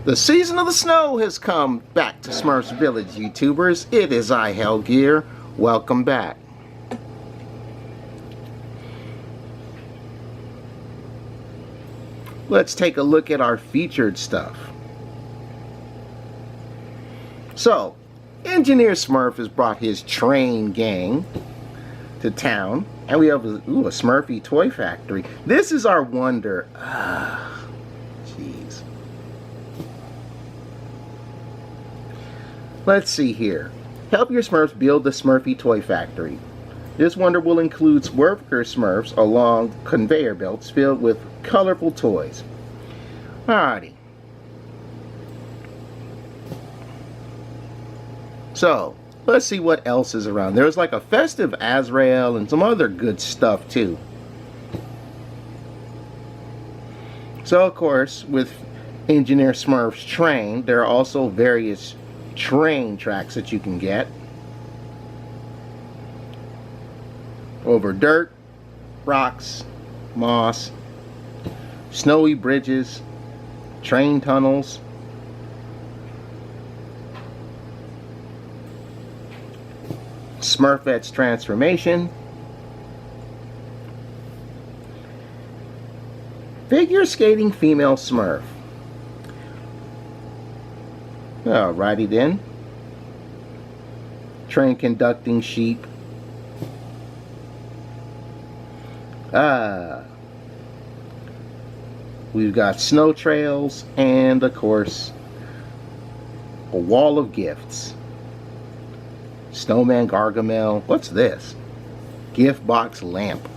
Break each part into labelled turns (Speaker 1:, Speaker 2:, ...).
Speaker 1: The season of the snow has come back to Smurfs Village, YouTubers. It is I, Hellgear. Welcome back. Let's take a look at our featured stuff. So, Engineer Smurf has brought his train gang to town, and we have a Smurfy toy factory. This is our wonder. Jeez. Let's see here. Help your Smurfs build the Smurfy toy factory. This wonder will include worker Smurfs along conveyor belts filled with colorful toys. Alrighty. So, let's see what else is around. There's like a festive Azrael and some other good stuff too. So, of course, with Engineer Smurf's train, there are also various train tracks that you can get. Over dirt, rocks, moss, snowy bridges, train tunnels, Smurfette's transformation, figure skating female Smurf. Alrighty then. Train conducting sheep. We've got snow trails and, of course, a wall of gifts. Snowman Gargamel. What's this? Gift box lamp.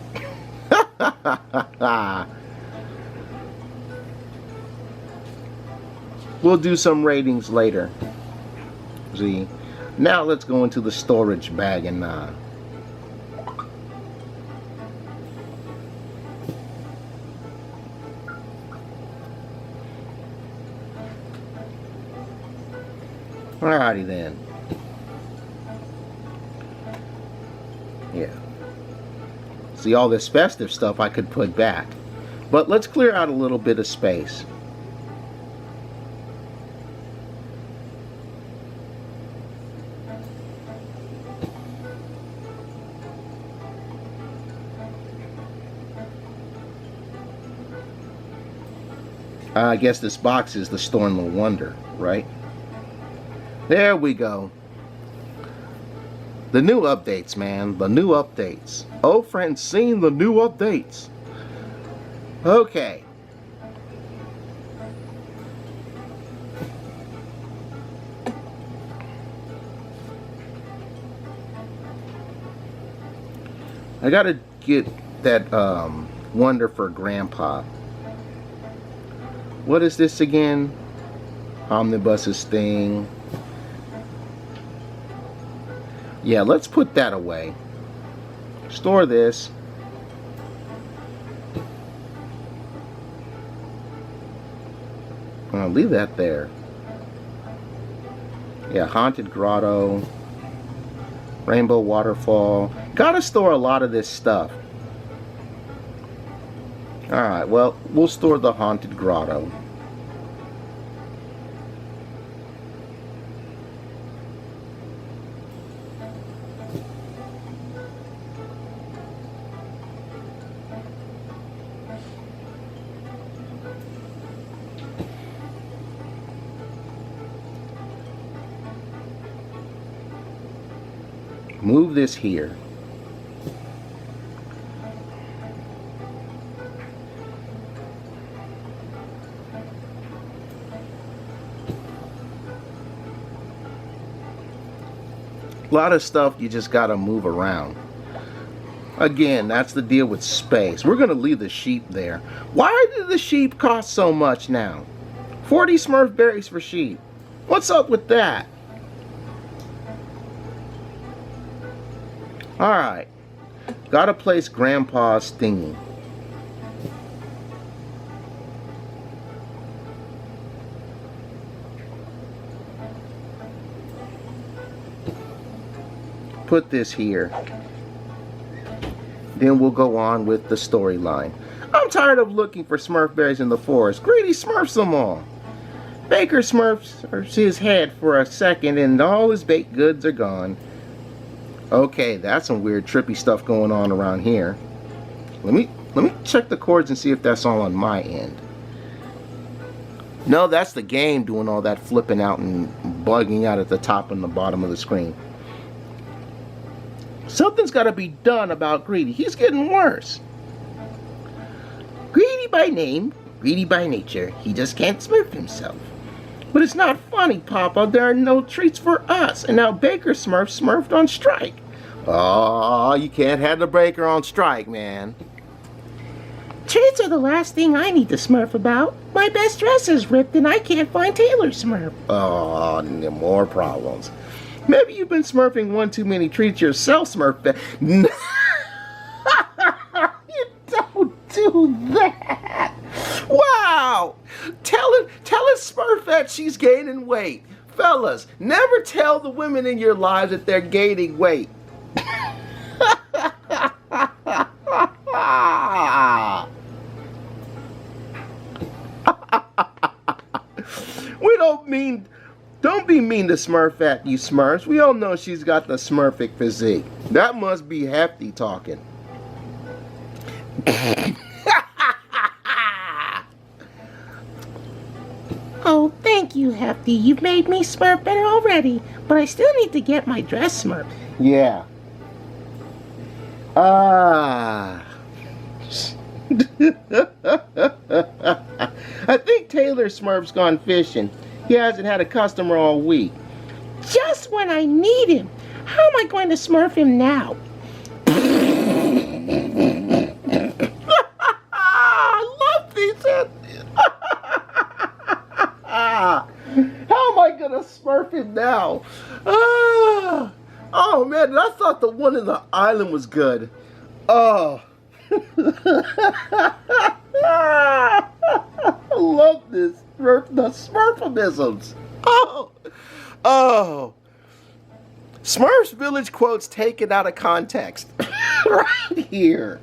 Speaker 1: We'll do some ratings later. See. Now let's go into the storage bag and alrighty then. Yeah. See, all this festive stuff I could put back. But let's clear out a little bit of space. I guess this box is the Storm of Wonder, right? There we go. The new updates, man. The new updates. Oh, friends, seen the new updates. Okay. I gotta get that wonder for Grandpa. What is this again? Omnibus's thing. Yeah, let's put that away. Store this. I'll leave that there. Yeah, Haunted Grotto. Rainbow Waterfall. Gotta store a lot of this stuff. Alright, well, we'll store the Haunted Grotto. Move this here. A lot of stuff you just gotta move around. Again, that's the deal with space. We're gonna leave the sheep there. Why do the sheep cost so much now? 40 Smurf berries for sheep. What's up with that? Alright. Gotta place Grandpa's thingy. Put this here. Then we'll go on with the storyline. I'm tired of looking for Smurf berries in the forest. Greedy Smurfs them all. Baker smurfs his head for a second and all his baked goods are gone. Okay, that's some weird trippy stuff going on around here. Let me check the chords and see if that's all on my end. No, that's the game doing all that flipping out and bugging out at the top and the bottom of the screen. Something's got to be done about Greedy. He's getting worse. Greedy by name, greedy by nature. He just can't smurf himself. But it's not funny, Papa. There are no treats for us. And now Baker Smurf smurfed on strike. Oh, you can't have the Baker on strike, man.
Speaker 2: Treats are the last thing I need to smurf about. My best dress is ripped and I can't find Taylor Smurf.
Speaker 1: Oh, more problems. Maybe you've been smurfing one too many treats yourself, Smurfette. You don't do that. Wow! Tell a Smurfette she's gaining weight. Fellas, never tell the women in your lives that they're gaining weight. Don't be mean to Smurfette, you Smurfs. We all know she's got the Smurfic physique. That must be Hefty talking.
Speaker 2: Oh, thank you, Hefty. You've made me smurf better already, but I still need to get my dress smurfed.
Speaker 1: Yeah. I think Taylor Smurf's gone fishing. He hasn't had a customer all week.
Speaker 2: Just when I need him. How am I going to smurf him now?
Speaker 1: I love these. How am I going to smurf him now? Oh, man, I thought the one in the island was good. Oh. I love this. The Smurfisms. Oh. Smurfs Village quotes taken out of context. Right here.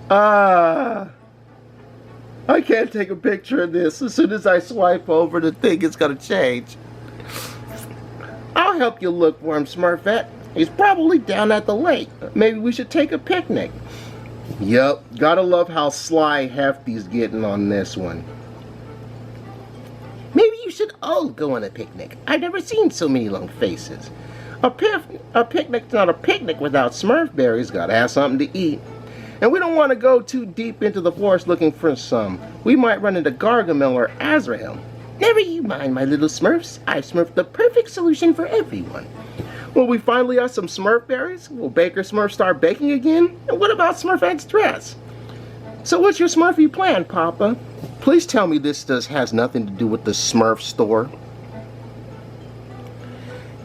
Speaker 1: I can't take a picture of this. As soon as I swipe over, the thing is going to change. I'll help you look for him, Smurfette. He's probably down at the lake. Maybe we should take a picnic. Yep, gotta love how sly Hefty's getting on this one.
Speaker 2: Maybe you should all go on a picnic. I've never seen so many long faces.
Speaker 1: A picnic's not a picnic without Smurf berries. Gotta have something to eat. And we don't want to go too deep into the forest looking for some. We might run into Gargamel or Azrael.
Speaker 2: Never you mind, my little Smurfs. I've smurfed the perfect solution for everyone.
Speaker 1: Will we finally have some Smurf berries? Will Baker Smurf start baking again? And what about Smurfette's dress? So what's your Smurfy plan, Papa? Please tell me this has nothing to do with the Smurf store.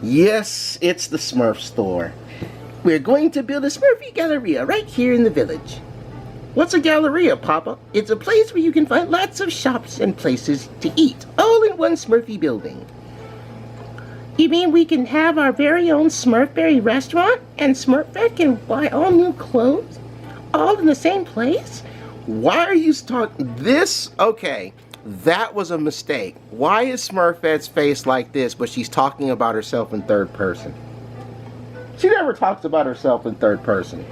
Speaker 1: Yes, it's the Smurf store.
Speaker 2: We're going to build a Smurfy Galleria right here in the village.
Speaker 1: What's a Galleria, Papa?
Speaker 2: It's a place where you can find lots of shops and places to eat, all in one Smurfy building. You mean we can have our very own Smurfberry restaurant and Smurfette can buy all new clothes? All in the same place?
Speaker 1: Why are you talking this? Okay, that was a mistake. Why is Smurfette's face like this, but she's talking about herself in third person? She never talks about herself in third person.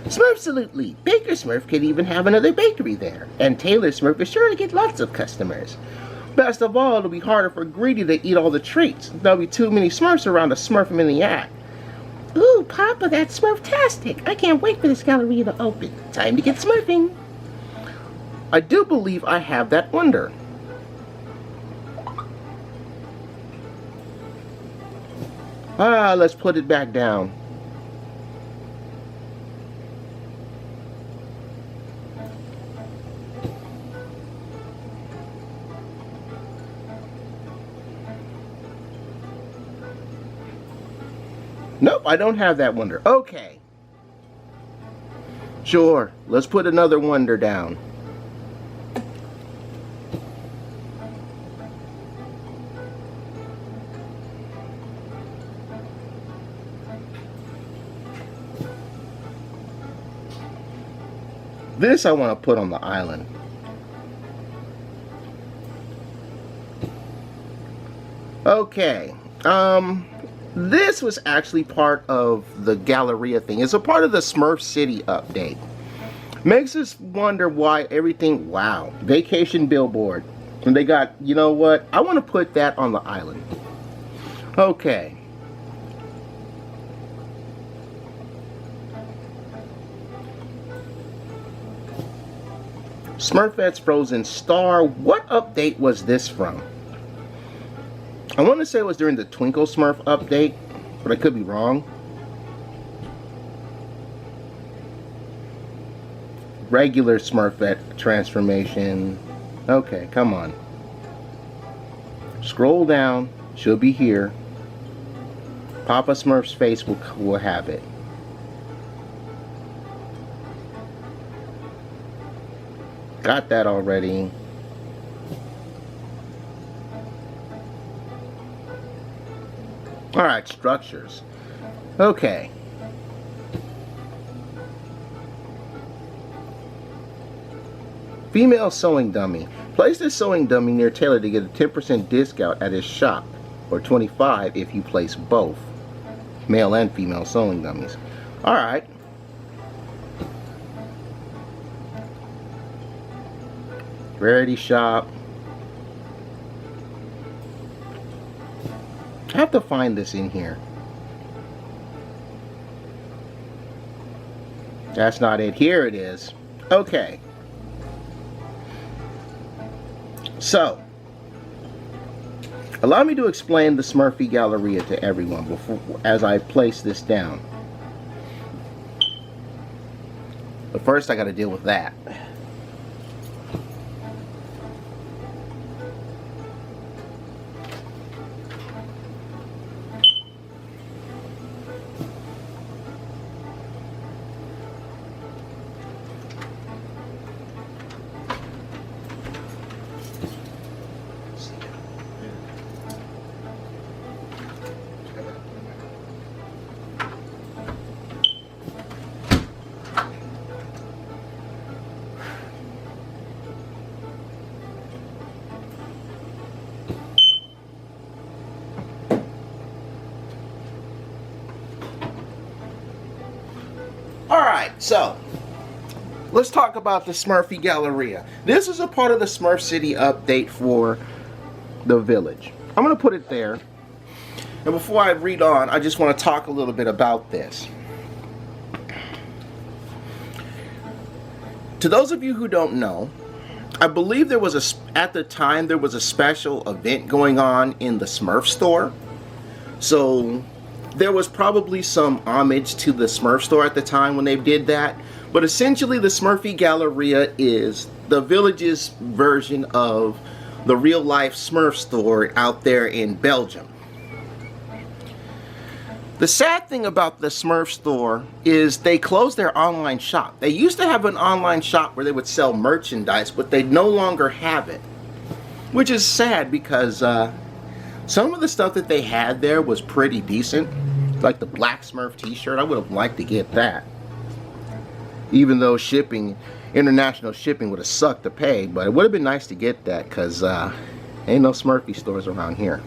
Speaker 2: Smurfsalutely. Baker Smurf could even have another bakery there. And Taylor Smurf is sure to get lots of customers.
Speaker 1: Best of all, it'll be harder for Greedy to eat all the treats. There'll be too many Smurfs around to smurf him in the act.
Speaker 2: Ooh, Papa, that's Smurftastic. I can't wait for this Galleria to open. Time to get smurfing.
Speaker 1: I do believe I have that wonder. Let's put it back down. Nope, I don't have that wonder. Okay. Sure, let's put another wonder down. This I want to put on the island. Okay. This was actually part of the Galleria thing. It's a part of the Smurf City update. Makes us wonder why everything, wow, vacation billboard. And they got, you know what? I want to put that on the island. Okay. Smurfette's Frozen Star. What update was this from? I want to say it was during the Twinkle Smurf update, but I could be wrong. Regular Smurfette transformation. Okay, come on. Scroll down. She'll be here. Papa Smurf's face will have it. Got that already. Alright, structures. Okay. Female sewing dummy. Place this sewing dummy near Taylor to get a 10% discount at his shop, or 25% if you place both male and female sewing dummies. Alright. Rarity shop. I have to find this in here. That's not it. Here it is. Okay. So, allow me to explain the Smurfs Galleria to everyone before, as I place this down. But first I got to deal with that. Alright, so let's talk about the Smurfs Galleria. This is a part of the Smurf City update for the village. I'm going to put it there. And before I read on, I just want to talk a little bit about this. To those of you who don't know, I believe there was at the time there was a special event going on in the Smurf store. So there was probably some homage to the Smurf store at the time when they did that. But essentially the Smurfs Galleria is the village's version of the real life Smurf store out there in Belgium. The sad thing about the Smurf store is they closed their online shop. They used to have an online shop where they would sell merchandise, but they no longer have it. Which is sad because some of the stuff that they had there was pretty decent. Like the Black Smurf t-shirt, I would have liked to get that. Even though shipping, international shipping would have sucked to pay, but it would have been nice to get that because ain't no Smurfy stores around here.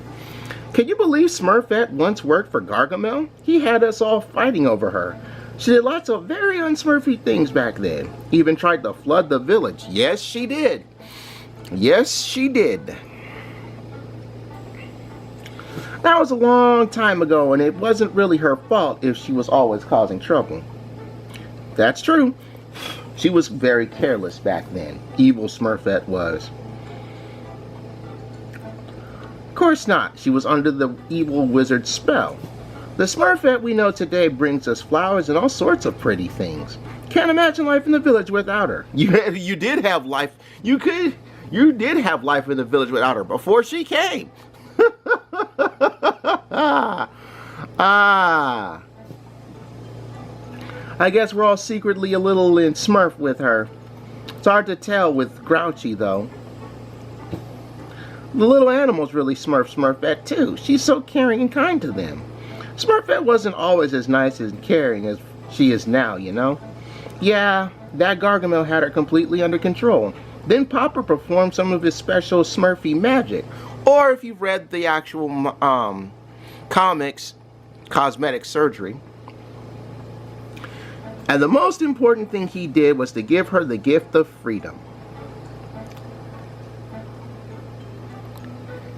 Speaker 1: Can you believe Smurfette once worked for Gargamel? He had us all fighting over her. She did lots of very unsmurfy things back then. Even tried to flood the village. Yes, she did. Yes, she did. That was a long time ago, and it wasn't really her fault if she was always causing trouble. That's true. She was very careless back then. Evil Smurfette was. Of course not. She was under the evil wizard's spell. The Smurfette we know today brings us flowers and all sorts of pretty things. Can't imagine life in the village without her. You did have life. You did have life in the village without her before she came. I guess we're all secretly a little in Smurf with her. It's hard to tell with Grouchy though. The little animals really Smurf Smurfette too. She's so caring and kind to them. Smurfette wasn't always as nice and caring as she is now, you know? Yeah, that Gargamel had her completely under control. Then Papa performed some of his special Smurfy magic. Or if you've read the actual comics, cosmetic surgery. And the most important thing he did was to give her the gift of freedom.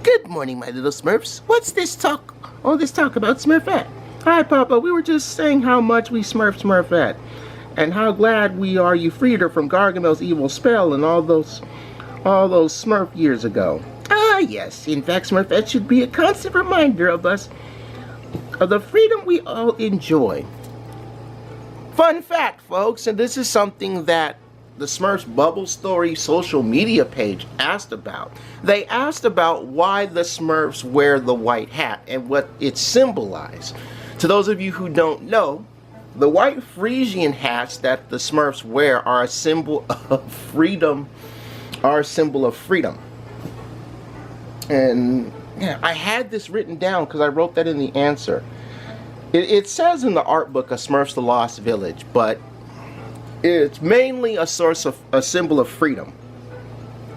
Speaker 2: Good morning, my little Smurfs. What's this talk? All this talk about Smurfette?
Speaker 1: Hi, Papa. We were just saying how much we smurfed Smurfette. And how glad we are you freed her from Gargamel's evil spell and all those Smurf years ago.
Speaker 2: Ah, yes. In fact, Smurfette should be a constant reminder of us of the freedom we all enjoy.
Speaker 1: Fun fact, folks, and this is something that the Smurfs Bubble Story social media page asked about. They asked about why the Smurfs wear the white hat and what it symbolized. To those of you who don't know, the white Frisian hats that the Smurfs wear are a symbol of freedom. And yeah, I had this written down because I wrote that in the answer. It says in the art book of Smurfs the Lost Village, but it's mainly a symbol of freedom,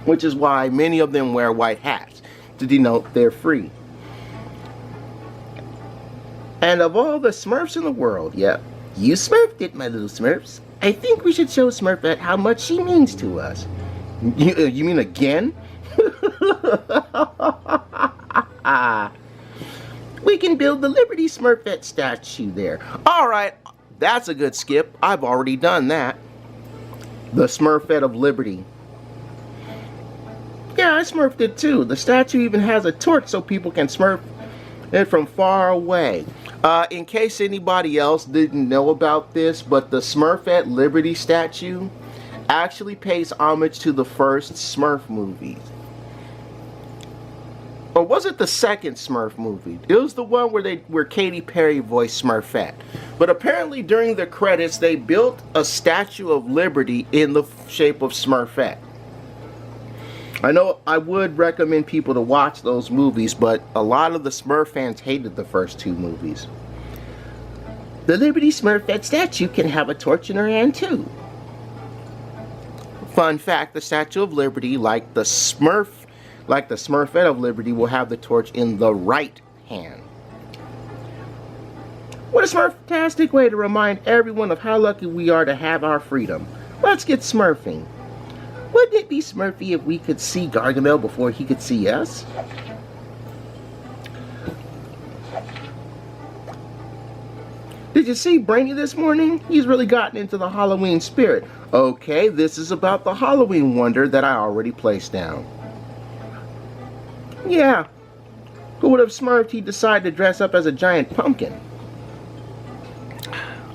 Speaker 1: which is why many of them wear white hats to denote they're free. And of all the Smurfs in the world, yeah,
Speaker 2: you smurfed it, my little Smurfs. I think we should show Smurfette how much she means to us.
Speaker 1: You mean again?
Speaker 2: We can build the Liberty Smurfette statue there.
Speaker 1: Alright, that's a good skip. I've already done that. The Smurfette of Liberty. Yeah, I smurfed it too. The statue even has a torch so people can smurf it from far away. In case anybody else didn't know about this, but the Smurfette Liberty statue actually pays homage to the first Smurf movie. Or was it the second Smurf movie? It was the one where Katy Perry voiced Smurfette. But apparently during the credits they built a Statue of Liberty in the shape of Smurfette. I know I would recommend people to watch those movies, but a lot of the Smurf fans hated the first two movies.
Speaker 2: The Liberty Smurfette statue can have a torch in her hand too.
Speaker 1: Fun fact, the Statue of Liberty, like the Smurfette of Liberty, will have the torch in the right hand. What a Smurftastic way to remind everyone of how lucky we are to have our freedom. Let's get smurfing.
Speaker 2: Wouldn't it be Smurfy if we could see Gargamel before he could see us?
Speaker 1: Did you see Brainy this morning? He's really gotten into the Halloween spirit. Okay, this is about the Halloween wonder that I already placed down. Yeah, who would have smurfed he decided to dress up as a giant pumpkin?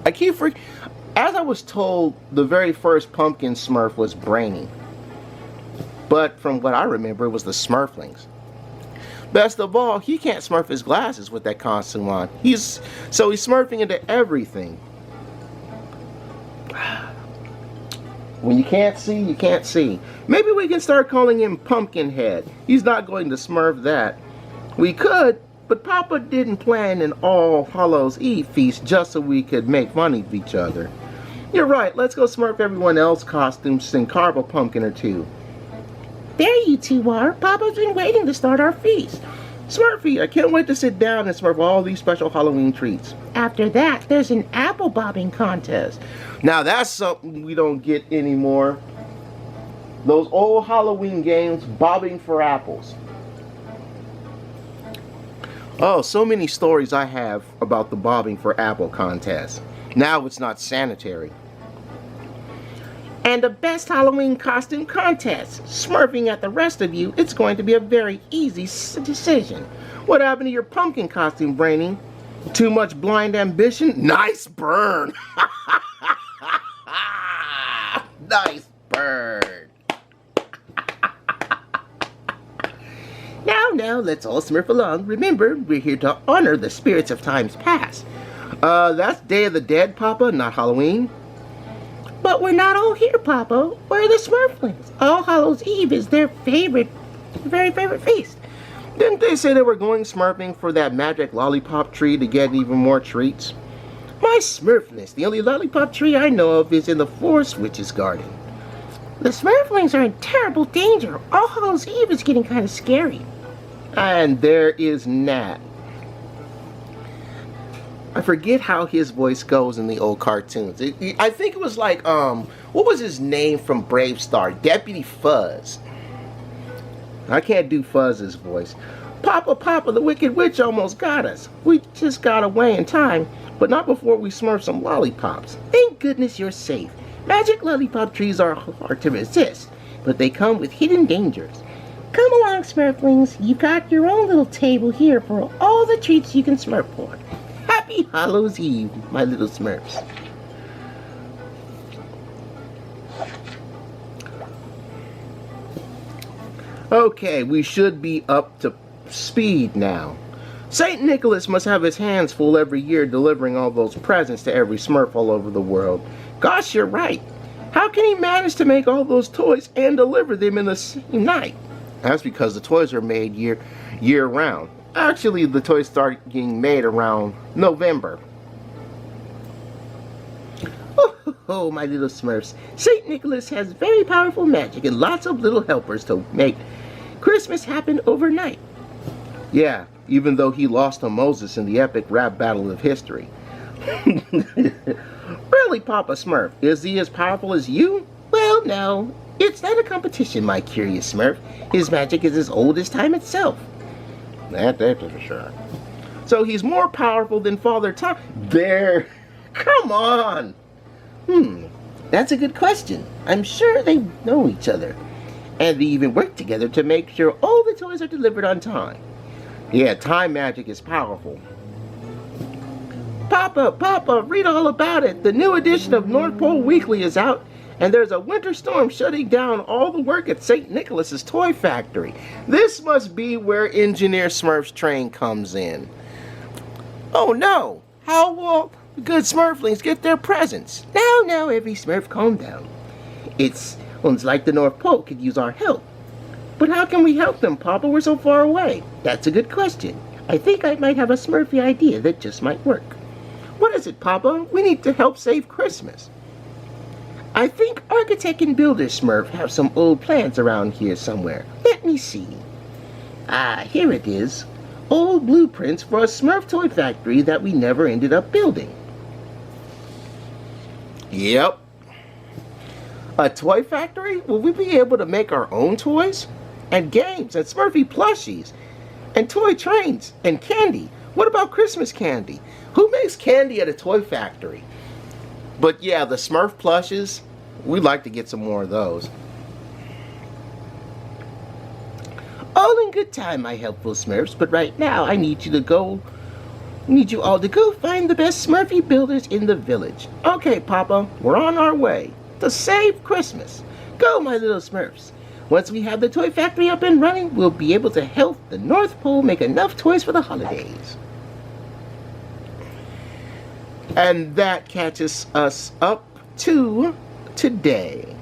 Speaker 1: As I was told, the very first pumpkin Smurf was Brainy. But from what I remember, it was the Smurflings. Best of all, he can't smurf his glasses with that costume on. He's smurfing into everything. When you can't see, you can't see. Maybe we can start calling him Pumpkinhead. He's not going to smurf that. We could, but Papa didn't plan an all Hallows Eve feast just so we could make fun of each other. You're right, let's go smurf everyone else's costumes and carve a pumpkin or two.
Speaker 2: There you two are. Papa's been waiting to start our feast.
Speaker 1: Smurfy, I can't wait to sit down and smurf all these special Halloween treats.
Speaker 2: After that, there's an apple bobbing contest.
Speaker 1: Now that's something we don't get anymore. Those old Halloween games, bobbing for apples. Oh, so many stories I have about the bobbing for apple contest. Now it's not sanitary.
Speaker 2: And the best Halloween costume contest. Smurfing at the rest of you, it's going to be a very easy decision.
Speaker 1: What happened to your pumpkin costume, Brainy? Too much blind ambition? Nice burn! Nice burn!
Speaker 2: Now, let's all smurf along. Remember, we're here to honor the spirits of times past.
Speaker 1: That's Day of the Dead, Papa, not Halloween.
Speaker 2: But we're not all here, Papa. We're the Smurflings. All Hallows Eve is their very favorite feast.
Speaker 1: Didn't they say they were going smurfing for that magic Lollipop Tree to get even more treats?
Speaker 2: My Smurf list. The only lollipop tree I know of is in the Forest Witch's garden. The Smurflings are in terrible danger. All Hallows Eve is getting kind of scary.
Speaker 1: And there is Nat. I forget how his voice goes in the old cartoons. I think it was like, what was his name from Brave Star? Deputy Fuzz. I can't do Fuzz's voice. Papa, Papa, the Wicked Witch almost got us. We just got away in time, but not before we smurfed some lollipops.
Speaker 2: Thank goodness you're safe. Magic lollipop trees are hard to resist, but they come with hidden dangers. Come along, Smurflings. You've got your own little table here for all the treats you can smurf for. Happy Hallows Eve, my little Smurfs.
Speaker 1: Okay, we should be up to speed now. St. Nicholas must have his hands full every year delivering all those presents to every Smurf all over the world. Gosh, you're right. How can he manage to make all those toys and deliver them in the same night? That's because the toys are made year round. Actually, the toys start getting made around November.
Speaker 2: Oh, my little Smurfs. St. Nicholas has very powerful magic and lots of little helpers to make Christmas happen overnight.
Speaker 1: Yeah, even though he lost to Moses in the epic rap battle of history. Really, Papa Smurf? Is he as powerful as you?
Speaker 2: Well, no. It's not a competition, my curious Smurf. His magic is as old as time itself.
Speaker 1: That's for sure. So he's more powerful than Father Time? There. Come on.
Speaker 2: That's a good question. I'm sure they know each other. And they even work together to make sure all the toys are delivered on time.
Speaker 1: Yeah, time magic is powerful.
Speaker 2: Papa, read all about it. The new edition of North Pole Weekly is out, and there's a winter storm shutting down all the work at St. Nicholas's toy factory.
Speaker 1: This must be where Engineer Smurf's train comes in. Oh no! How will good Smurflings get their presents?
Speaker 2: Now, every Smurf, calm down. It's like the North Pole could use our help. But how can we help them, Papa? We're so far away. That's a good question. I think I might have a Smurfy idea that just might work.
Speaker 1: What is it, Papa? We need to help save Christmas.
Speaker 2: I think Architect and Builder Smurf have some old plans around here somewhere. Let me see. Here it is. Old blueprints for a Smurf toy factory that we never ended up building.
Speaker 1: Yep. A toy factory? Will we be able to make our own toys? And games, and Smurfy plushies, and toy trains, and candy? What about Christmas candy? Who makes candy at a toy factory? But yeah, the Smurf plushes, we'd like to get some more of those.
Speaker 2: All in good time, my helpful Smurfs, but right now I need you all to go find the best Smurfy builders in the village. Okay, Papa, we're on our way to save Christmas. Go, my little Smurfs. Once we have the toy factory up and running, we'll be able to help the North Pole make enough toys for the holidays.
Speaker 1: And that catches us up to today.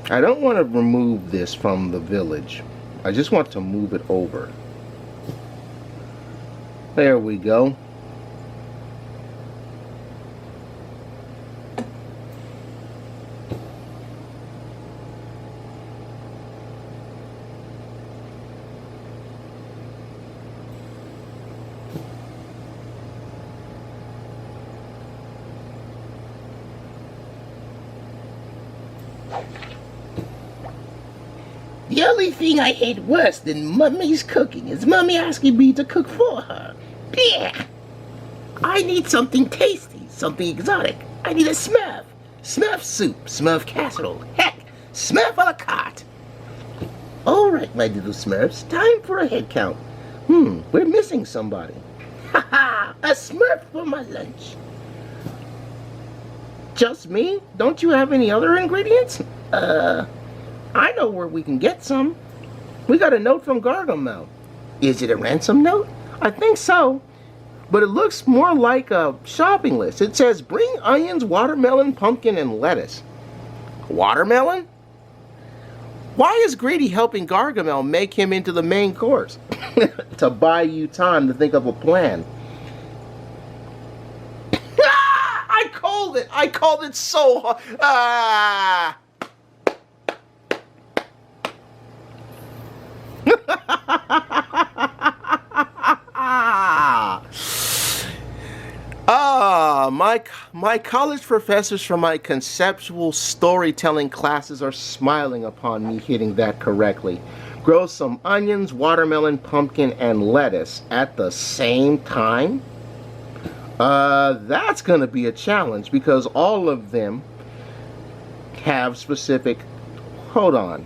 Speaker 1: I don't want to remove this from the village. I just want to move it over. There we go.
Speaker 2: The only thing I hate worse than Mummy's cooking is Mummy asking me to cook for her. Blech! I need something tasty, something exotic. I need a Smurf. Smurf soup, Smurf casserole, heck, Smurf a la carte. All right, my little Smurfs, time for a head count. We're missing somebody. Ha ha! A Smurf for my lunch.
Speaker 1: Just me? Don't you have any other ingredients? I know where we can get some. We got a note from Gargamel.
Speaker 2: Is it a ransom note?
Speaker 1: I think so. but it looks more like a shopping list. It says, bring onions, watermelon, pumpkin, and lettuce. Watermelon? Why is Greedy helping Gargamel make him into the main course? To buy you time to think of a plan. I called it! I called it so hard. Ah! My college professors from my conceptual storytelling classes are smiling upon me hitting that correctly. Grow some onions, watermelon, pumpkin, and lettuce at the same time? That's gonna be a challenge because all of them have specific... Hold on.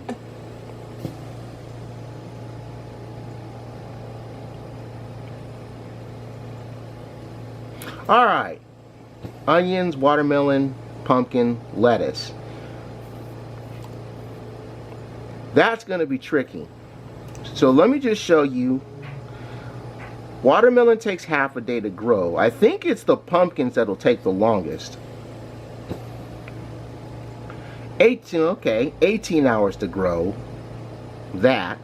Speaker 1: Alright. Onions, watermelon, pumpkin, lettuce. That's going to be tricky. So let me just show you. Watermelon takes half a day to grow. I think it's the pumpkins that'll take the longest. 18 hours to grow. That.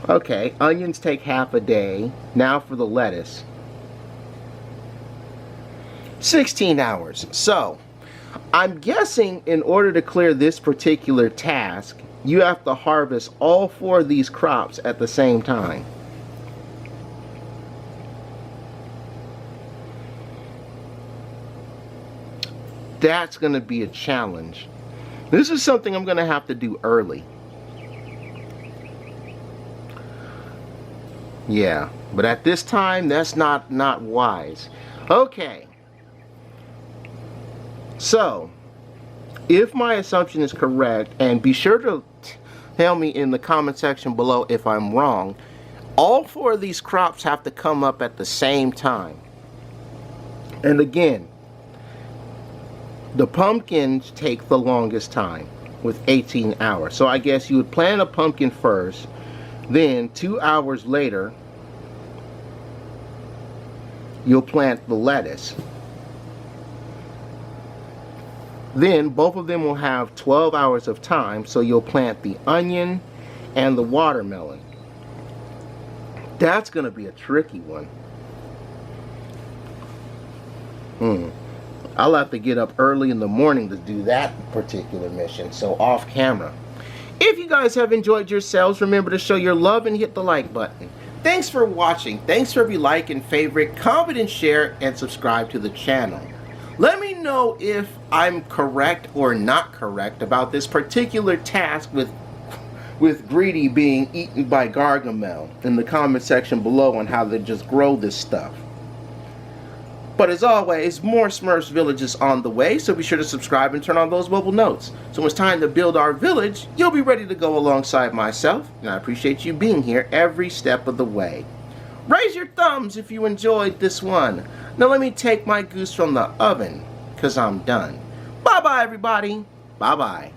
Speaker 1: Okay, onions take half a day. Now for the lettuce. 16 hours. So, I'm guessing in order to clear this particular task, you have to harvest all 4 of these crops at the same time. That's going to be a challenge. This is something I'm going to have to do early. Yeah, but at this time, that's not wise. Okay. So, if my assumption is correct, and be sure to tell me in the comment section below if I'm wrong, all 4 of these crops have to come up at the same time. And again, the pumpkins take the longest time with 18 hours. So I guess you would plant a pumpkin first, then 2 hours later, you'll plant the lettuce. Then both of them will have 12 hours of time, so you'll plant the onion and the watermelon. That's going to be a tricky one. I'll have to get up early in the morning to do that particular mission, so off camera. If you guys have enjoyed yourselves, remember to show your love and hit the like button. Thanks for watching. Thanks for every like and favorite, comment and share, and subscribe to the channel. Let me know if I'm correct or not correct about this particular task with Greedy being eaten by Gargamel in the comment section below on how to just grow this stuff. But as always, more Smurfs Village is on the way, so be sure to subscribe and turn on those mobile notes. So when it's time to build our village, you'll be ready to go alongside myself, and I appreciate you being here every step of the way. Raise your thumbs if you enjoyed this one. Now let me take my goose from the oven, because I'm done. Bye-bye, everybody. Bye-bye.